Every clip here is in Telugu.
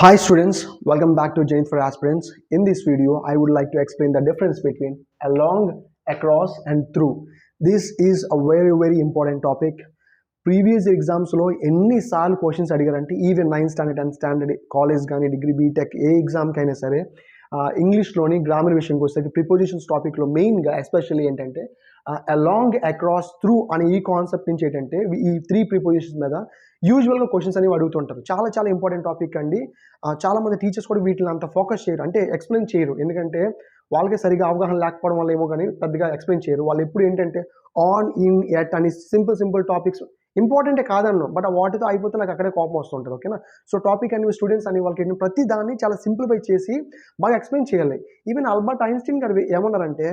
Hi students, welcome back to Jain for Aspirants. In this video, I would like to explain the difference between along, across and through. This is a very important topic. Previous ఎగ్జామ్స్లో ఎన్నిసార్లు క్వశ్చన్స్ అడిగారంటే even 9th standard 10th standard college కానీ డిగ్రీ బీటెక్ ఏ ఎగ్జామ్కి అయినా సరే ఇంగ్లీష్లోని గ్రామర్ విషయంకి వస్తే ప్రిపోజిషన్స్ టాపిక్లో మెయిన్గా ఎస్పెషల్లీ ఏంటంటే అలాంగ్ అక్రాస్ త్రూ అనే ఈ కాన్సెప్ట్ నుంచి ఏంటంటే ఈ 3 ప్రిపోజిషన్స్ మీద యూజువల్గా క్వశ్చన్స్ అనేవి అడుగుతుంటారు. చాలా ఇంపార్టెంట్ టాపిక్ అండి. చాలామంది టీచర్స్ కూడా వీటిని అంత ఫోకస్ చేయరు, అంటే ఎక్స్ప్లెయిన్ చేయరు. ఎందుకంటే వాళ్ళకి సరిగా అవగాహన లేకపోవడం వల్ల ఏమో కానీ పెద్దగా ఎక్స్ప్లెయిన్ చేయరు. వాళ్ళు ఎప్పుడు ఏంటంటే ఆన్, ఇన్, ఎట్ అని సింపుల్ టాపిక్స్ ఇంపార్టెంటే కాదన్ను, బట్ వాటితో అయిపోతే నాకు అక్కడే కోపం వస్తుంటుంది. ఓకేనా? సో టాపిక్ అనేవి స్టూడెంట్స్ అని వాళ్ళకి ప్రతి దాన్ని చాలా సింప్లిఫై చేసి బాగా ఎక్స్ప్లెయిన్ చేయాలి. ఈవెన్ ఆల్బర్ట్ ఐన్స్టీన్ గారు ఏమన్నారంటే,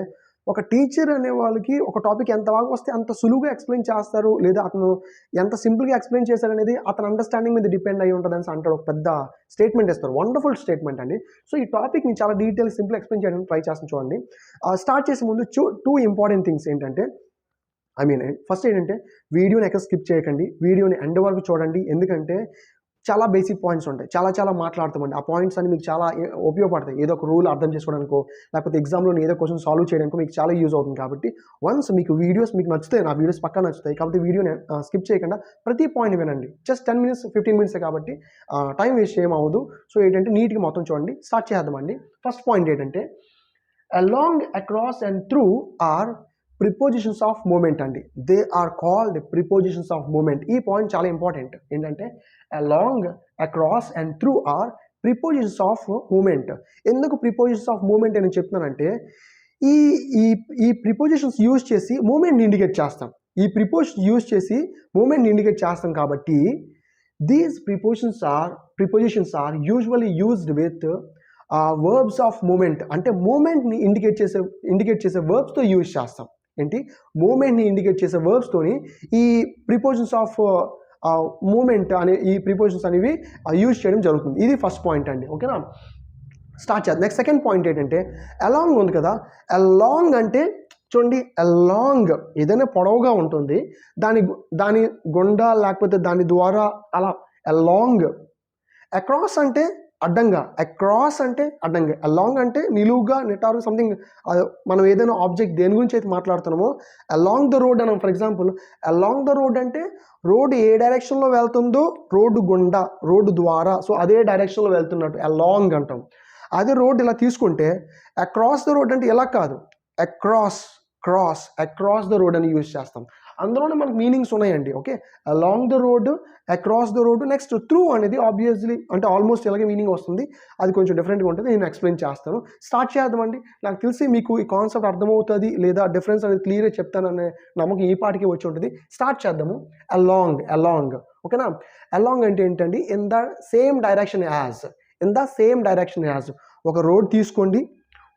ఒక టీచర్ అనే వాళ్ళకి ఒక టాపిక్ ఎంత బాగా వస్తే అంత సులువుగా ఎక్స్ప్లెయిన్ చేస్తారు, లేదా అతను ఎంత సింపుల్గా ఎక్స్ప్లెయిన్ చేశారనేది అతని అండర్స్టాండింగ్ మీద డిపెండ్ అయ్యి ఉంటుంది అని అంటాడు. ఒక పెద్ద స్టేట్మెంట్ ఇస్తారు, వండర్ఫుల్ స్టేట్మెంట్ అండి. సో ఈ టాపిక్ని చాలా డీటెయిల్ సింపుల్ ఎక్స్ప్లెయిన్ చేయడానికి ట్రై చేస్తాను. చూడండి, స్టార్ట్ చేసే ముందు 2 ఇంపార్టెంట్ థింగ్స్ ఏంటంటే, ఫస్ట్ ఏంటంటే వీడియోని ఎక్కడ స్కిప్ చేయకండి, వీడియోని ఎండ్ వరకు చూడండి. ఎందుకంటే చాలా బేసిక్ పాయింట్స్ ఉంటాయి, చాలా మాట్లాడతామండి. ఆ పాయింట్స్ అన్ని మీకు చాలా ఉపయోగపడతాయి. ఏదో ఒక రూల్ అర్థం చేసుకోవడానికో, లేకపోతే ఎగ్జామ్లో ఏదో క్వశ్చన్ సాల్వ్ చేయడానికో మీకు చాలా యూజ్ అవుతుంది. కాబట్టి వన్స్ మీకు వీడియోస్ మీకు నచ్చుతాయి, నా వీడియోస్ పక్కా నచ్చుతాయి, కాబట్టి వీడియోని స్కిప్ చేయకుండా ప్రతి పాయింట్ వినండి. జస్ట్ 10 minutes 15 minutes కాబట్టి టైం వేస్ట్ చేయమవ్వదు. సో ఏంటంటే నీట్గా మొత్తం చూడండి. స్టార్ట్ చేద్దామండి. ఫస్ట్ పాయింట్ ఏంటంటే, along, across and through are prepositions of moment అండి. They are called prepositions of moment. ఈ పాయింట్ చాలా ఇంపార్టెంట్. ఏంటంటే along, across and through are prepositions of moment. ఎందుకు ప్రిపోజిషన్స్ ఆఫ్ మూమెంట్ అని చెప్తున్నానంటే, ఈ ఈ ఈ ప్రిపోజిషన్స్ యూజ్ చేసి మూమెంట్ని ఇండికేట్ చేస్తాం. ఈ ప్రిపోజిషన్ యూజ్ చేసి మూమెంట్ని ఇండికేట్ చేస్తాం. కాబట్టి these prepositions are usually used with verbs of moment. అంటే మూమెంట్ని ఇండికేట్ చేసే వర్బ్స్తో యూజ్ చేస్తాం. ఏంటి? మూమెంట్ని ఇండికేట్ చేసే వర్బ్స్తోని ఈ ప్రిపోజిషన్స్ ఆఫ్ మూమెంట్ అనే ఈ ప్రిపోజిషన్స్ అనేవి యూజ్ చేయడం జరుగుతుంది. ఇది ఫస్ట్ పాయింట్ అండి. ఓకేనా? స్టార్ట్ చేద్దాం. నెక్స్ట్ సెకండ్ పాయింట్ ఏంటంటే, అలాంగ్ ఉంది కదా, అలాంగ్ అంటే చూడండి, అలాంగ్ ఏదైనా పొడవుగా ఉంటుంది, దాని గుండా లేకపోతే దాని ద్వారా అలా అలాంగ్. అక్రాస్ అంటే అడ్డంగా, అక్రాస్ అంటే అడ్డంగా, అలాంగ్ అంటే నిలువుగా, నిటారుగా, సంథింగ్. మనం ఏదైనా ఆబ్జెక్ట్ దేని గురించి అయితే మాట్లాడుతున్నామో అలాంగ్ ద రోడ్ అన్నాం. For example, along the road అంటే రోడ్డు ఏ డైరెక్షన్లో వెళ్తుందో రోడ్డు గుండా, రోడ్డు ద్వారా, సో అదే డైరెక్షన్లో వెళ్తున్నట్టు అలాంగ్ అంటాం. అదే రోడ్ ఇలా తీసుకుంటే అక్రాస్ ద రోడ్ అంటే ఎలా కాదు, అక్రాస్ ద రోడ్ అని యూజ్ చేస్తాం. అందులోనే మనకు మీనింగ్స్ ఉన్నాయండి. Okay, along the road, across the road. Next through అనేది ఆబ్వియస్లీ అంటే ఆల్మోస్ట్ ఇలాగే మీనింగ్ వస్తుంది, అది కొంచెం డిఫరెంట్గా ఉంటుంది. నేను ఎక్స్ప్లెయిన్ చేస్తాను. స్టార్ట్ చేద్దామండి. నాకు తెలిసి మీకు ఈ కాన్సెప్ట్ అర్థమవుతుంది, లేదా డిఫరెన్స్ అనేది క్లియర్గా చెప్తాననే నమ్మకం ఈ పాటికి వచ్చి ఉంటుంది. స్టార్ట్ చేద్దాము. అలాంగ్. ఓకేనా? అలాంగ్ అంటే ఏంటండి, in the same direction as. ఒక రోడ్ తీసుకోండి,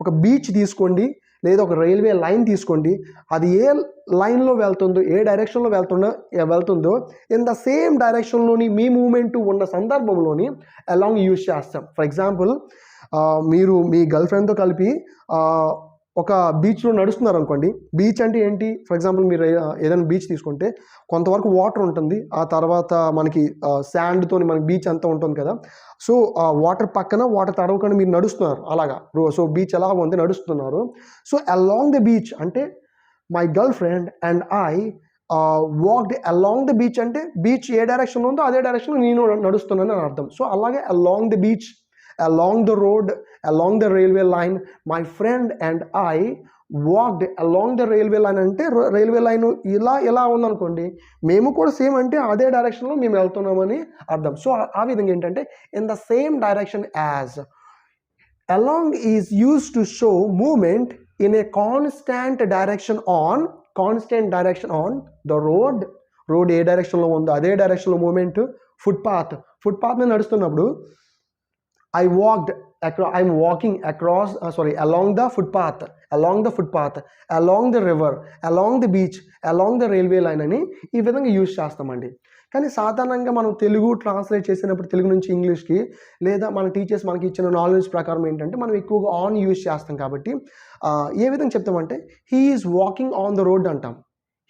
ఒక బీచ్ తీసుకోండి, లేదా ఒక రైల్వే లైన్ తీసుకోండి. అది ఏ లైన్లో వెళ్తుందో, ఏ డైరెక్షన్లో వెళ్తుందో ఇన్ ద సేమ్ డైరెక్షన్లోని మీ మూమెంట్ ఉన్న సందర్భంలోని అలాంగ్ యూజ్ చేస్తాం. ఫర్ ఎగ్జాంపుల్, మీరు మీ గర్ల్ ఫ్రెండ్తో కలిపి ఒక బీచ్లో నడుస్తున్నారు అనుకోండి. బీచ్ అంటే ఏంటి? ఫర్ ఎగ్జాంపుల్, మీరు ఏదైనా బీచ్ తీసుకుంటే కొంతవరకు వాటర్ ఉంటుంది, ఆ తర్వాత మనకి శాండ్తో మనకి బీచ్ అంతా ఉంటుంది కదా. సో వాటర్ పక్కన వాటర్ తడవకుండా మీరు నడుస్తున్నారు అలాగా. సో బీచ్ ఎలా ఉంది, నడుస్తున్నారు. సో అలాంగ్ ద బీచ్ అంటే my girl friend and I walked along the beach అంటే బీచ్ ఏ డైరెక్షన్లో ఉందో అదే డైరెక్షన్లో నేను నడుస్తున్నాను అని అర్థం. సో అలాగే along the beach, along the road, along the railway line, my friend and I walked along the railway line. అంటే రైల్వే లైన్ ఇలా ఉందనుకోండి, మేము కూడా సేమ్ అంటే అదే డైరెక్షన్లో మేము వెళ్తున్నామని అర్థం. సో ఆ విధంగా ఏంటంటే in the same direction as. along is used to show movement in a constant direction on the road ఏ డైరెక్షన్లో ఉందో అదే డైరెక్షన్లో మూమెంట్. ఫుట్పాత్ మీద నడుస్తున్నప్పుడు I'm walking along the footpath, along the river, along the beach, along the railway line అని ఈ విధంగా యూజ్ చేస్తామండి. కానీ సాధారణంగా మనం తెలుగు ట్రాన్స్లేట్ చేసినప్పుడు తెలుగు నుంచి ఇంగ్లీష్కి, లేదా మన టీచర్స్ మనకి ఇచ్చిన నాలెడ్జ్ ప్రకారం ఏంటంటే మనం ఎక్కువగా ఆన్ యూజ్ చేస్తాం. కాబట్టి ఏ విధంగా చెప్తామంటే he is walking on the road అంటాం.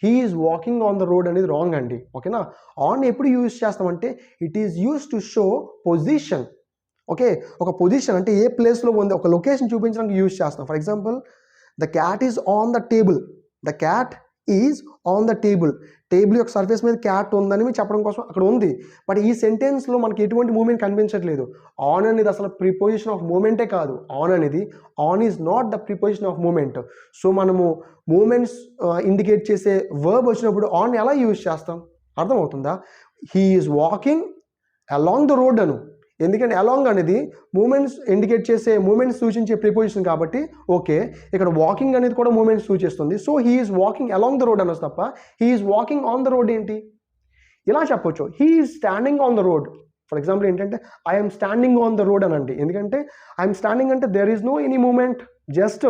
He is walking on the road అనేది రాంగ్ అండి. ఓకేనా? ఆన్ ఎప్పుడు యూజ్ చేస్తామంటే it is use to show position. Okay, ఒక పొజిషన్ అంటే ఏ ప్లేస్లో ఉంది ఒక లొకేషన్ చూపించడానికి యూజ్ చేస్తాం. For example, the cat is on the table. The cat is on the table. Table యొక్క సర్ఫేస్ మీద క్యాట్ ఉందని మీరు చెప్పడం కోసం అక్కడ ఉంది. బట్ ఈ సెంటెన్స్లో మనకి ఎటువంటి మూమెంట్ కనిపించట్లేదు. ఆన్ అనేది అసలు ప్రిపోజిషన్ ఆఫ్ మూమెంటే కాదు. ఆన్ అనేది, on is not the preposition of moment. So మనము మూమెంట్స్ ఇండికేట్ చేసే వర్బ్ వచ్చినప్పుడు ఆన్ ఎలా యూజ్ చేస్తాం అర్థమవుతుందా? He is walking along the road అను. ఎందుకంటే అలాంగ్ అనేది మూమెంట్స్ ఇండికేట్ చేసే మూమెంట్స్ సూచించే ప్రిపోజిషన్ కాబట్టి ఓకే, ఇక్కడ వాకింగ్ అనేది కూడా మూమెంట్స్ సూచిస్తుంది. So he is walking along the road అనొచ్చు తప్ప he is walking on the road ఏంటి? ఇలా చెప్పొచ్చు, he is standing on the road. For example ఏంటంటే I'm standing on the road అనండి. ఎందుకంటే ఐఎమ్ స్టాండింగ్ అంటే there is no any moment, just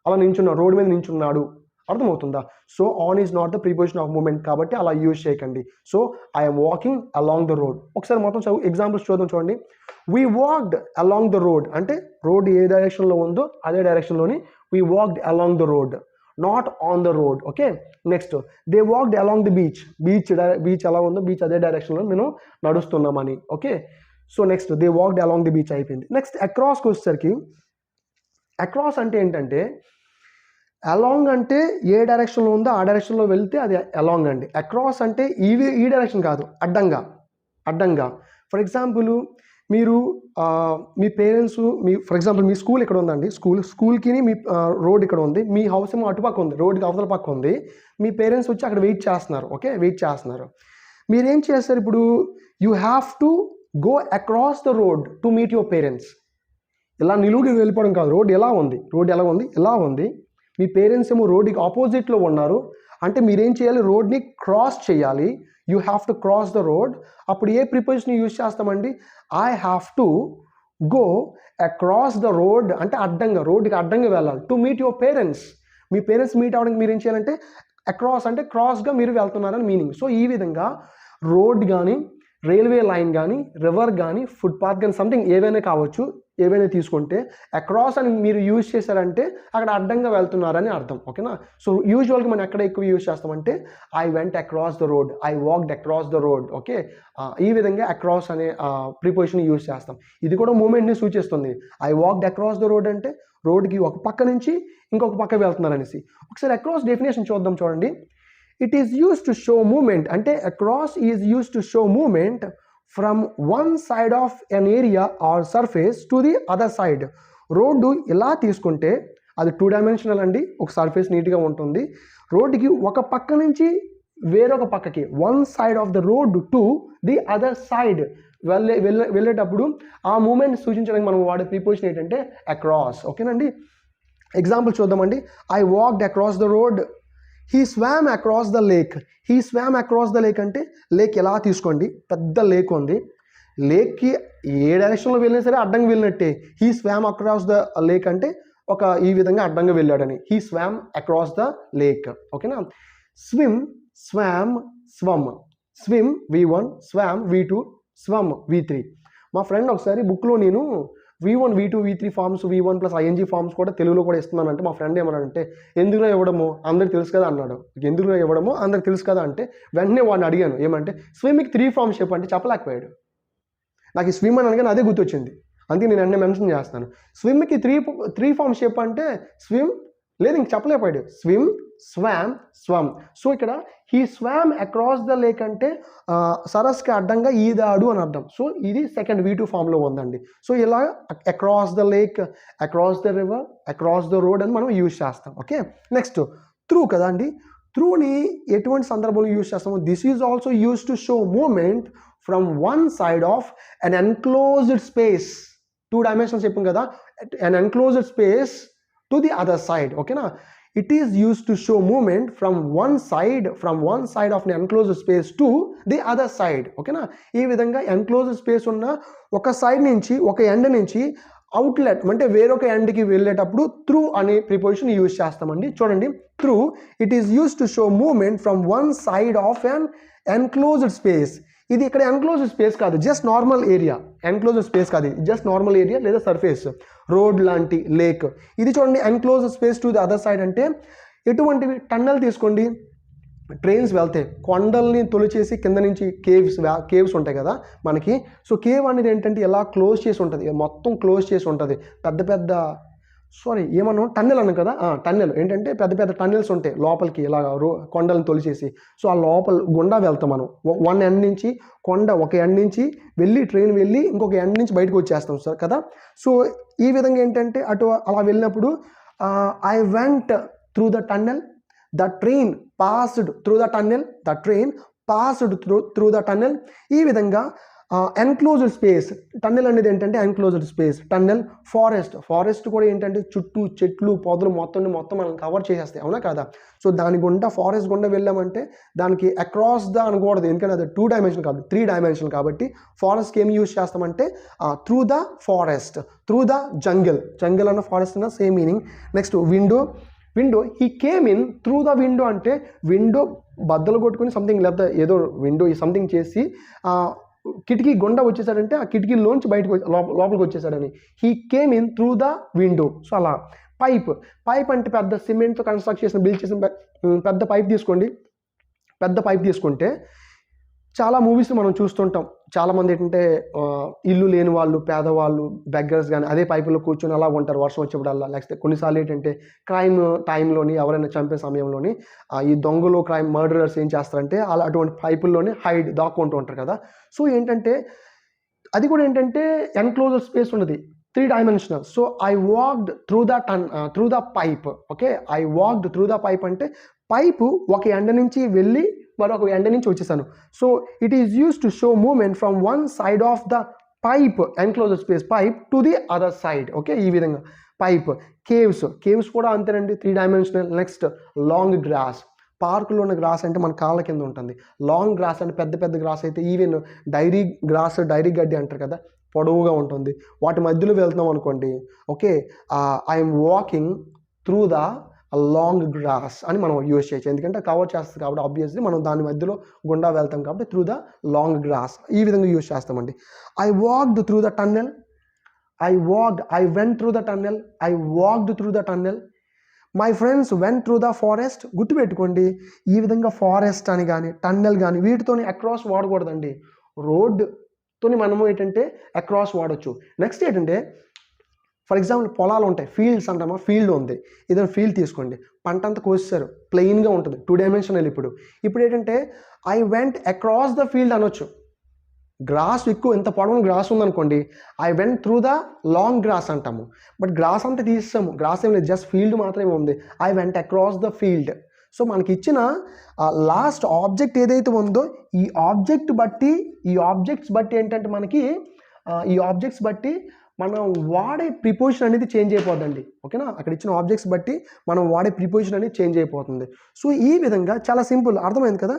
అలా నించున్నాడు, రోడ్ మీద నించున్నాడు. అర్థమవుతుందా? So on is not the preposition of moment కాబట్టి అలా యూజ్ చేయకండి. So I'm walking along the road. ఒకసారి మొత్తం ఎగ్జాంపుల్స్ చూద్దాం. చూడండి, we walked along the road అంటే రోడ్ ఏ డైరెక్షన్లో ఉందో అదే డైరెక్షన్లోని we walked along the road, not on the road. Okay, next they walked along the beach. Beach ఎలా ఉందో బీచ్ అదే డైరెక్షన్లో మేము నడుస్తున్నామని. Okay, so next they walked along the beach అయిపోయింది. నెక్స్ట్ అక్రాస్కి వచ్చేసరికి, అక్రాస్ అంటే ఏంటంటే అలాంగ్ అంటే ఏ డైరెక్షన్లో ఉందో ఆ డైరెక్షన్లో వెళ్తే అది అలాంగ్ అండి. అక్రాస్ అంటే ఈ డైరెక్షన్ కాదు, అడ్డంగా. ఫర్ ఎగ్జాంపుల్ మీరు మీ పేరెంట్స్ ఫర్ ఎగ్జాంపుల్ మీ స్కూల్ ఇక్కడ ఉందండి, స్కూల్కి మీ రోడ్ ఇక్కడ ఉంది, మీ హౌస్ ఏమో అటుపక్క ఉంది, రోడ్కి అవతల పక్క ఉంది. మీ పేరెంట్స్ వచ్చి అక్కడ వెయిట్ చేస్తున్నారు. ఓకే, వెయిట్ చేస్తున్నారు. మీరేం చేస్తారు ఇప్పుడు? You have to go across the road to meet your parents. ఇలా నిలువుకి వెళ్ళిపోవడం కాదు. రోడ్ ఎలా ఉంది? ఇలా ఉంది. మీ పేరెంట్స్ ఏమో రోడ్డుకి ఆపోజిట్లో ఉన్నారు అంటే మీరేం చేయాలి? రోడ్ని క్రాస్ చేయాలి. You have to cross the road. అప్పుడు ఏ ప్రిపోజిషన్ యూజ్ చేస్తామండి? I have to go across the road అంటే అడ్డంగా, రోడ్డుకి అడ్డంగా వెళ్ళాలి. To meet your parents. Me parents meet అవ్వడానికి మీరు ఏం చేయాలంటే అక్రాస్ అంటే క్రాస్గా మీరు వెళ్తున్నారని మీనింగ్. సో ఈ విధంగా రోడ్ కానీ, రైల్వే లైన్ కానీ, రివర్ కానీ, ఫుట్పాత్ కానీ, సంథింగ్ ఏవైనా కావచ్చు, ఏవైనా తీసుకుంటే అక్రాస్ అని మీరు యూజ్ చేశారంటే అక్కడ అడ్డంగా వెళ్తున్నారని అర్థం. ఓకేనా? సో యూజువల్గా మనం ఎక్కడ ఎక్కువ యూజ్ చేస్తామంటే I went across the road, I walked across the road. Okay, ఈ విధంగా అక్రాస్ అనే ప్రిపోజిషన్ యూజ్ చేస్తాం. ఇది కూడా మూమెంట్ని సూచిస్తుంది. I walked across the road అంటే రోడ్కి ఒక పక్క నుంచి ఇంకొక పక్క వెళ్తున్నారనేసి. ఒకసారి అక్రాస్ డెఫినేషన్ చూద్దాం. చూడండి, it is used to show moment అంటే across is used to show moment from one side of an area or surface to the other side. Road ఇలా తీసుకుంటే అది 2 డైమెన్షనల్ అండి. ఒక సర్ఫేస్ నీట్గా ఉంటుంది. రోడ్డుకి ఒక పక్క నుంచి వేరొక పక్కకి, one side of the road to the other side వెళ్ళేటప్పుడు ఆ మూమెంట్ సూచించడానికి మనం వాడే ప్రిపోజిషన్ ఏంటంటే అక్రాస్. ఓకేనండి? ఎగ్జాంపుల్ చూద్దామండి. I walked across the road. He swam across the lake. He swam across the lake అంటే లేక్ ఎలా తీసుకోండి, పెద్ద లేక్ ఉంది. లేక్కి ఏ డైరెక్షన్లో వెళ్ళినా సరే అడ్డంగా వెళ్ళినట్టే. He swam across the lake అంటే ఈ విధంగా అడ్డంగా వెళ్ళాడని. He swam across the lake. ఓకేనా? Swim, swam, swum. Swim V1, swam V2, swum V3. మా ఫ్రెండ్ ఒకసారి బుక్లో నేను V1, V2, V3 forms, V1 plus ING forms కూడా తెలుగులో కూడా ఇస్తున్నానంటే మా ఫ్రెండ్ ఏమన్నాడంటే ఎందుకులో ఇవ్వడము అందరికి తెలుసు కదా అన్నాడు. ఎందుకులో ఇవ్వడము అందరికి తెలుసు కదా అంటే వెంటనే వాడిని అడిగాను ఏమంటే స్విమ్కి 3 ఫార్మ్స్ చెప్పంటే చెప్పలేకపోయాడు. నాకు ఈ స్విమ్ అని అనగానే అదే గుర్తొచ్చింది. అందుకే నేను వెంటనే మెన్షన్ చేస్తాను. స్విమ్కి 3 ఫార్మ్స్ చెప్పంటే స్విమ్ లేదు ఇంక చెప్పలేకపోయాడు. Swim, swam, swum. సో ఇక్కడ he swam across the lake అంటే సరస్కి అడ్డంగా ఈదాడు అని అర్థం. సో ఇది సెకండ్ V2 ఫామ్లో ఉందండి. సో ఇలా across the lake, across the river, across the road అని మనం యూజ్ చేస్తాం. ఓకే, నెక్స్ట్ త్రూ కదా అండి. త్రూని ఎటువంటి సందర్భంలో యూజ్ చేస్తాము? This is also use to show moment from one side of an enclosed space. 2 dimensions చెప్పాం కదా, an enclosed space to the other side. Okay na? It is used to show movement from one side of an enclosed space to the other side. Okay na? ఈ విధంగా enclosed space ఉన్న ఒక సైడ్ నుంచి ఒక ఎండ్ నుంచి అవుట్లెట్ అంటే వేరొక ఎండ్కి వెళ్ళేటప్పుడు త్రూ అనే ప్రిపోజిషన్ యూజ్ చేస్తామండి. చూడండి, through it is use to show moment from one side of an enclosed space. ఇది ఇక్కడ ఎన్క్లోజ్డ్ స్పేస్ కాదు, just normal area. Enclosed space కాదు, జస్ట్ నార్మల్ ఏరియా లేదా సర్ఫేస్, రోడ్ లాంటి, లేక్. ఇది చూడండి enclosed space to the other side అంటే ఎటువంటివి? టన్నెల్ తీసుకోండి. ట్రైన్స్ వెళ్తాయి, కొండల్ని తొలిచేసి కింద నుంచి కేవ్స్ ఉంటాయి కదా మనకి. సో కేవ్ అనేది ఏంటంటే ఇలా క్లోజ్ చేసి ఉంటుంది, మొత్తం క్లోజ్ చేసి ఉంటుంది. పెద్ద పెద్ద ఏమన్నా టన్నెల్ అన్నాం కదా, టన్నెల్ ఏంటంటే పెద్ద పెద్ద టన్నెల్స్ ఉంటాయి లోపలికి ఇలా కొండలను తొలిచేసి. సో ఆ లోపల గుండా వెళ్తాం మనం. వన్ ఎండ్ నుంచి ఒక ఎండ్ నుంచి వెళ్ళి ట్రైన్ వెళ్ళి ఇంకొక ఎండ్ నుంచి బయటకు వచ్చేస్తాం సార్ కదా. సో ఈ విధంగా ఏంటంటే అలా వెళ్ళినప్పుడు I went through the tunnel, the train passed through the tunnel. ఈ విధంగా ఎన్క్లోజ్డ్ స్పేస్, టన్నెల్ అనేది ఏంటంటే ఎన్క్లోజ్డ్ స్పేస్. టన్నెల్, ఫారెస్ట్ కూడా ఏంటంటే చుట్టూ చెట్లు పొదలు మొత్తం మనం కవర్ చేసేస్తాయి, అవునా కదా. సో దాని గుండా ఫారెస్ట్ గుండా వెళ్ళామంటే దానికి అక్రాస్ ద అనకూడదు, ఎందుకంటే అది 2 డైమెన్షన్ కాబట్టి 3 డైమెన్షన్ కాబట్టి ఫారెస్ట్కి ఏం యూజ్ చేస్తామంటే through the forest, through the jungle అన్న ఫారెస్ట్ అన్న same meaning. Next window, he came in through the window అంటే విండో బద్దలు కొట్టుకుని సంథింగ్, లేకపోతే ఏదో విండో సంథింగ్ చేసి కిటికీ గుండా వచ్చేసాడంటే ఆ కిటికీలోంచి బయటకు లోపలికి వచ్చేసాడని. He came in through the window. So అలా పైప్ అంటే పెద్ద సిమెంట్తో కన్స్ట్రక్ట్ చేసిన బిల్డ్ చేసిన పెద్ద పైప్ తీసుకోండి. పెద్ద పైప్ తీసుకుంటే చాలా మూవీస్ మనం చూస్తుంటాం. చాలామంది ఏంటంటే ఇల్లు లేని వాళ్ళు, పేదవాళ్ళు, బెగ్గర్స్ కానీ అదే పైపులో కూర్చొని అలా ఉంటారు వర్షం వచ్చేప్పుడల్లా. లేకపోతే కొన్నిసార్లు ఏంటంటే క్రైమ్ టైంలోని ఎవరైనా చంపే సమయంలోని ఈ దొంగలు, మర్డరర్స్ ఏం చేస్తారంటే అలా అటువంటి పైపుల్లోనే దాక్కుంటూ ఉంటారు కదా. సో ఏంటంటే అది కూడా ఏంటంటే ఎన్క్లోజ్డ్ స్పేస్ ఉన్నది, 3 dimensional. So I walked through the pipe. Okay, I walked through the pipe అంటే పైపు ఒక ఎండ నుంచి వెళ్ళి మరొక ఎండ నుంచి వచ్చేసాను. So it is use to show moment from one side of the pipe, enclosed space pipe, to the other side. Okay, ఈ విధంగా పైప్. కేవ్స్ కూడా అంతేనండి, 3 డైమెన్షనల్. నెక్స్ట్ లాంగ్ గ్రాస్, పార్కులో ఉన్న గ్రాస్ అంటే మన కాళ్ళ కింద ఉంటుంది. లాంగ్ గ్రాస్ అంటే పెద్ద పెద్ద గ్రాస్ అయితే ఈవెన్ డైరీ గడ్డి అంటారు కదా, పొడవుగా ఉంటుంది. వాటి మధ్యలో వెళ్తున్నాం అనుకోండి, okay, I'm walking through the long grass అని మనం యూజ్ చేయొచ్చు, ఎందుకంటే కవర్ చేస్తుంది కాబట్టి ఆబ్వియస్లీ మనం దాని మధ్యలో గుండా వెళ్తాం కాబట్టి త్రూ ద లాంగ్ గ్రాస్ ఈ విధంగా యూజ్ చేస్తామండి. I walked through the tunnel, I went through the tunnel, I walked through the tunnel, my friends went through the forest. గుర్తుపెట్టుకోండి, ఈ విధంగా ఫారెస్ట్ అని కానీ టన్నెల్ కానీ వీటితోని అక్రాస్ వాడకూడదండి. రోడ్తోని మనము ఏంటంటే అక్రాస్ వాడచ్చు. నెక్స్ట్ ఏంటంటే ఫర్ ఎగ్జాంపుల్ పొలాలు ఉంటాయి, ఫీల్డ్స్ అంటామా, ఫీల్డ్ ఉంది, ఏదైనా ఫీల్డ్ తీసుకోండి, పంట అంతా కోసేశారు, ప్లెయిన్గా ఉంటుంది, 2 డైమెన్షనల్. ఇప్పుడు ఏంటంటే I went across the field అనొచ్చు. గ్రాస్ ఎక్కువ, ఎంత పొడవున గ్రాస్ ఉందనుకోండి, I went through the long grass అంటాము. బట్ గ్రాస్ అంతా తీసేసాము, గ్రాస్ ఏం లేదు, జస్ట్ ఫీల్డ్ మాత్రమే ఉంది. I went across the field. So మనకి ఇచ్చిన లాస్ట్ ఆబ్జెక్ట్ ఏదైతే ఉందో ఈ ఆబ్జెక్ట్స్ బట్టి ఏంటంటే మనకి ఈ ఆబ్జెక్ట్స్ బట్టి మనం వాడే ప్రిపోజిషన్ అనేది చేంజ్ అయిపోతుందండి. ఓకేనా, అక్కడ ఇచ్చిన ఆబ్జెక్ట్స్ బట్టి మనం వాడే ప్రిపోజిషన్ అనేది చేంజ్ అయిపోతుంది. సో ఈ విధంగా చాలా సింపుల్, అర్థమైంది కదా.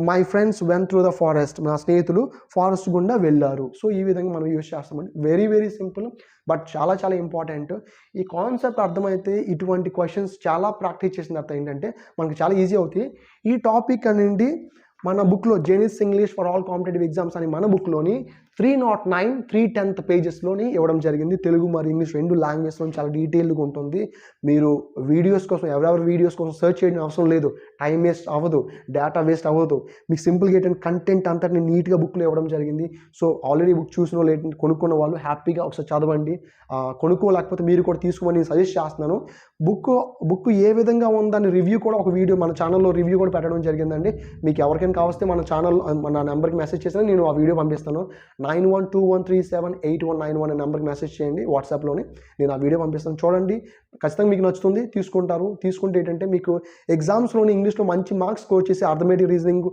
My friends went through the forest, నా స్నేహితులు ఫారెస్ట్ గుండా వెళ్ళారు. సో ఈ విధంగా మనం యూజ్ చేస్తామండి. వెరీ వెరీ సింపుల్, బట్ చాలా చాలా ఇంపార్టెంట్. ఈ కాన్సెప్ట్ అర్థమైతే ఇటువంటి క్వశ్చన్స్ చాలా ప్రాక్టీస్ చేసిన తర్వాత ఏంటంటే మనకి చాలా ఈజీ అవుతాయి. ఈ టాపిక్ అనేది మన బుక్లో genius English for all competitive exams అని మన బుక్లోని 309 310 పేజెస్లోని ఇవ్వడం జరిగింది. తెలుగు మరియు ఇంగ్లీష్ 2 లాంగ్వేజ్లో చాలా డీటెయిల్గా ఉంటుంది. మీరు వీడియోస్ కోసం ఎవరెవరి వీడియోస్ కోసం సెర్చ్ చేయడం అవసరం లేదు, టైం వేస్ట్ అవ్వదు, డేటా వేస్ట్ అవ్వదు. మీకు సింపుల్గా ఏంటంటే కంటెంట్ అంతటిని నీట్గా బుక్లో ఇవ్వడం జరిగింది. సో ఆల్రెడీ బుక్ చూసిన వాళ్ళు ఏంటంటే కొనుక్కున్న వాళ్ళు హ్యాపీగా ఒకసారి చదవండి. కొనుక్కోలేకపోతే మీరు కూడా తీసుకోమని నేను సజెస్ట్ చేస్తున్నాను. బుక్ ఏ విధంగా ఉందని రివ్యూ కూడా ఒక వీడియో మన ఛానల్లో రివ్యూ కూడా పెట్టడం జరిగిందండి. మీకు ఎవరికైనా కావస్తే మన నెంబర్కి మెసేజ్ చేసినా నేను ఆ వీడియో పంపిస్తాను. 9121378191 అనే నెంబర్కి మెసేజ్ చేయండి వాట్సాప్లోని, నేను ఆ వీడియో పంపిస్తాను. చూడండి, ఖచ్చితంగా మీకు నచ్చుతుంది, తీసుకుంటే ఏంటంటే మీకు ఎగ్జామ్స్లోని ఇంగ్లీష్లో మంచి మార్క్స్ స్కోర్ చేసి అర్థమెటిక్ రీజనింగ్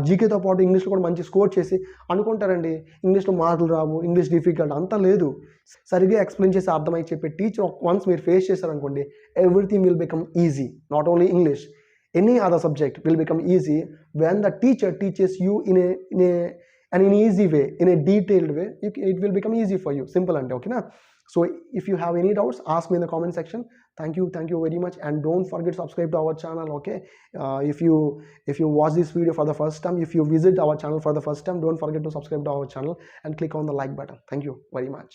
జీకేతో పాటు ఇంగ్లీష్లో కూడా మంచి స్కోర్ చేసి అనుకుంటారండి ఇంగ్లీష్లో మార్కులు రావు, ఇంగ్లీష్ డిఫికల్ట్, అంతా లేదు. సరిగ్గా ఎక్స్ప్లెయిన్ చేసి అర్థమై చెప్పే టీచర్ వన్స్ మీరు ఫేస్ చేశారనుకోండి, everything will become easy. Not only English, any other subject will become easy when the teacher teaches you in an easy way, in a detailed way. It will become easy for you, simple and okay na. So if you have any doubts, ask me in the comment section. Thank you very much, and don't forget to subscribe to our channel. Okay, if you watch this video for the first time, if you visit our channel for the first time, don't forget to subscribe to our channel and click on the like button. Thank you very much.